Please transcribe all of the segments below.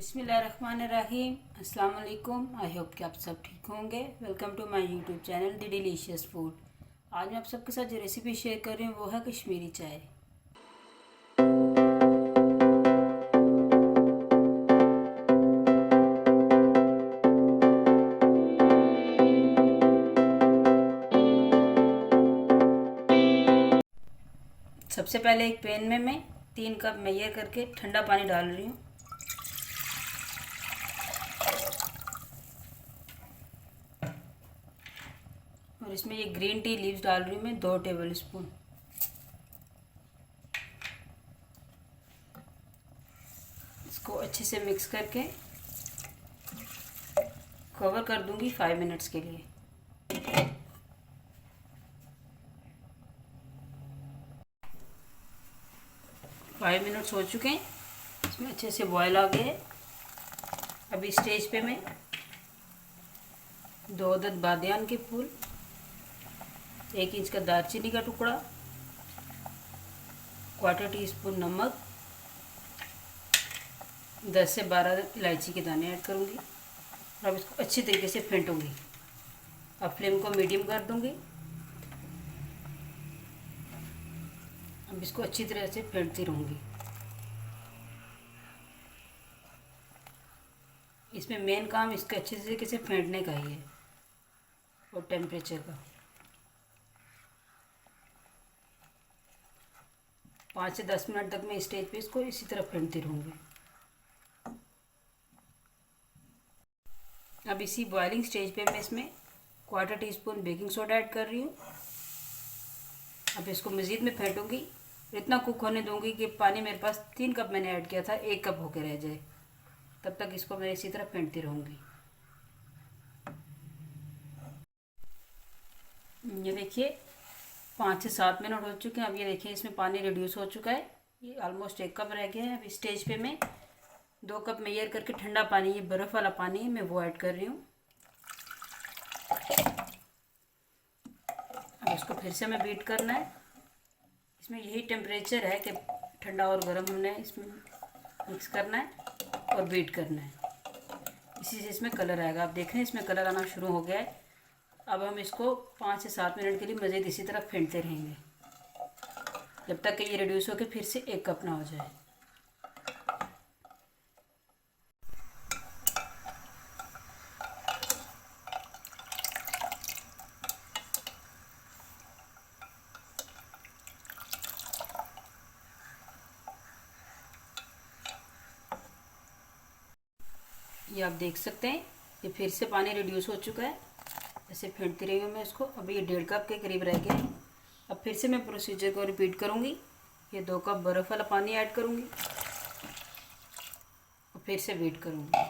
बिस्मिल्लाहिर्रहमानिर्रहीम। अस्सलाम वालेकुम। आई होप कि आप सब ठीक होंगे। Welcome to my YouTube channel the delicious food. आज मैं आप सबके साथ जो रेसिपी शेयर कर रही हूँ वो है कश्मीरी चाय। सबसे पहले एक पैन में मैं 3 कप मेजर करके ठंडा पानी डाल रही हूँ। और इसमें ये ग्रीन टी लीव्स डाल रही हूँ मैं 2 टेबल स्पून। इसको अच्छे से मिक्स करके कवर कर दूंगी 5 मिनट्स के लिए। फाइव मिनट्स हो चुके हैं, इसमें अच्छे से बॉयल आ गए हैं। अभी स्टेज पे मैं 2 अदद बादियान के फूल, 1 इंच का दालचीनी का टुकड़ा, 1/4 टीस्पून नमक, 10 से 12 इलायची के दाने ऐड करूँगी। और अब इसको अच्छी तरीके से फेंटूंगी। अब फ्लेम को मीडियम कर दूंगी। अब इसको अच्छी तरह से फेंटती रहूँगी। इसमें मेन काम इसके अच्छे तरीके से फेंटने का ही है और टेम्परेचर का। 5 से 10 मिनट तक मैं स्टेज पे इसको इसी तरह फेंटती रहूँगी। अब इसी बॉइलिंग स्टेज पे मैं इसमें 1/4 टीस्पून बेकिंग सोडा ऐड कर रही हूँ। अब इसको मज़ीद में फेंटूंगी। इतना कुक होने दूंगी कि पानी मेरे पास 3 कप मैंने ऐड किया था 1 कप होकर रह जाए। तब तक इसको मैं इसी तरह फेंटती रहूँगी। ये देखिए 5 से 7 मिनट हो चुके हैं। अब ये देखिए इसमें पानी रिड्यूस हो चुका है। ये ऑलमोस्ट 1 कप रह गया है। अब स्टेज पे मैं 2 कप मेजर करके ठंडा पानी, ये बर्फ़ वाला पानी है, मैं वो ऐड कर रही हूँ। अब इसको फिर से हमें बीट करना है। इसमें यही टेम्परेचर है कि ठंडा और गर्म हमने इसमें मिक्स करना है और बीट करना है। इसी से इसमें कलर आएगा। आप देख रहे हैं इसमें कलर आना शुरू हो गया है। अब हम इसको 5 से 7 मिनट के लिए मज़ीद इसी तरह फेंटते रहेंगे जब तक कि ये रिड्यूस होकर फिर से 1 कप ना हो जाए। ये आप देख सकते हैं ये फिर से पानी रिड्यूस हो चुका है। ऐसे फेंटती रही हूँ मैं इसको। अभी ये 1.5 कप के करीब रह गया है। अब फिर से मैं प्रोसीजर को रिपीट करूँगी। ये 2 कप बर्फ़ वाला पानी ऐड करूँगी और फिर से बीट करूँगी।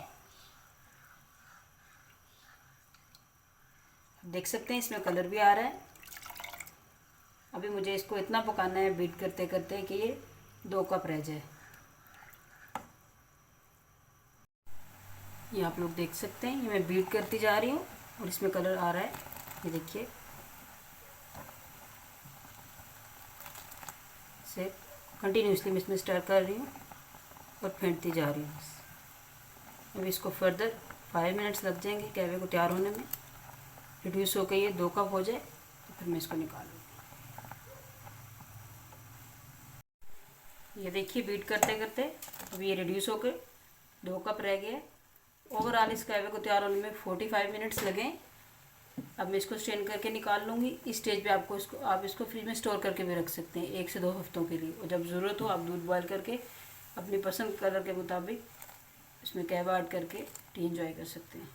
देख सकते हैं इसमें कलर भी आ रहा है। अभी मुझे इसको इतना पकाना है बीट करते करते कि ये 2 कप रह जाए। ये आप लोग देख सकते हैं, ये मैं बीट करती जा रही हूँ और इसमें कलर आ रहा है। ये देखिए इसे कंटिन्यूसली मैं इसमें स्टर कर रही हूँ और फेंटती जा रही हूँ। अब इसको फर्दर 5 मिनट्स लग जाएंगे कहवे को तैयार होने में। रिड्यूस होकर ये 2 कप हो जाए तो फिर मैं इसको निकालूँगी। ये देखिए बीट करते करते अब ये रिड्यूस होकर 2 कप रह गया। ओवरऑल इस कहवे को तैयार होने में 45 मिनट्स लगे। अब मैं इसको स्ट्रेन करके निकाल लूँगी। इस स्टेज पे आप इसको फ्रिज में स्टोर करके भी रख सकते हैं 1 से 2 हफ्तों के लिए। और जब ज़रूरत हो आप दूध बॉयल करके अपनी पसंद कलर के मुताबिक इसमें कहवा ऐड करके टी इंजॉय कर सकते हैं।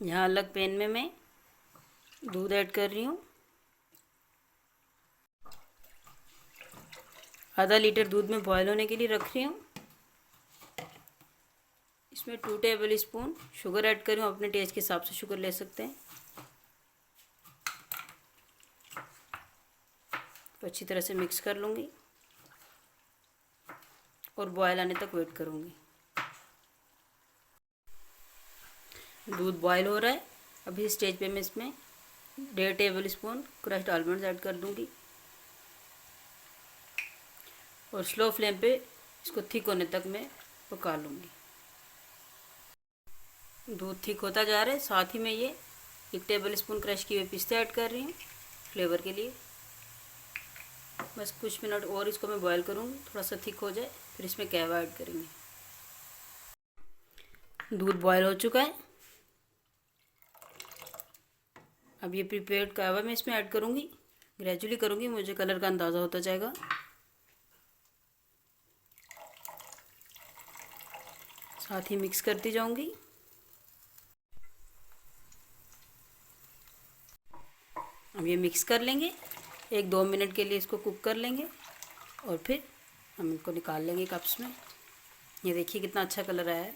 यहाँ अलग पैन में मैं दूध ऐड कर रही हूँ। आधा लीटर दूध में बॉयल होने के लिए रख रही हूँ। इसमें 2 टेबल स्पून शुगर ऐड कर रही हूँ। अपने टेस्ट के हिसाब से शुगर ले सकते हैं। तो अच्छी तरह से मिक्स कर लूँगी और बॉयल आने तक वेट करूँगी। दूध बॉयल हो रहा है। अभी स्टेज पे मैं इसमें 1.5 table spoon crushed almonds add कर दूँगी और स्लो फ्लेम पे इसको थिक होने तक मैं पका लूँगी। दूध थिक होता जा रहा है, साथ ही में ये 1 टेबल स्पून क्रश किए हुए पिस्ते ऐड कर रही हूँ फ्लेवर के लिए। बस कुछ मिनट और इसको मैं बॉईल करूँगी, थोड़ा सा थिक हो जाए, फिर इसमें कहवा ऐड करेंगे। दूध बॉईल हो चुका है। अब ये प्रिपेयर्ड कहवा मैं इसमें ऐड करूँगी, ग्रेजुअली करूँगी, मुझे कलर का अंदाज़ा होता जाएगा। साथ ही मिक्स करती जाऊँगी। अब ये मिक्स कर लेंगे, 1-2 मिनट के लिए इसको कुक कर लेंगे और फिर हम इनको निकाल लेंगे कप्स में। ये देखिए कितना अच्छा कलर आया है।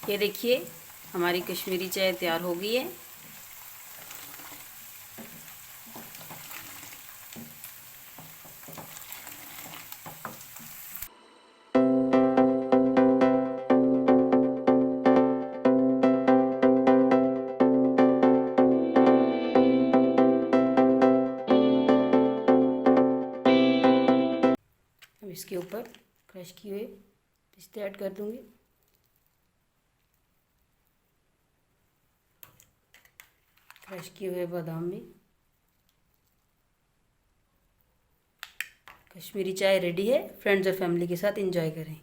ये देखिए हमारी कश्मीरी चाय तैयार हो गई है। अब इसके ऊपर क्रश किए हुए पिस्ते ऐड कर दूंगी। क्रश किए हुए बादाम भी। कश्मीरी चाय रेडी है, फ्रेंड्स और फैमिली के साथ एंजॉय करें।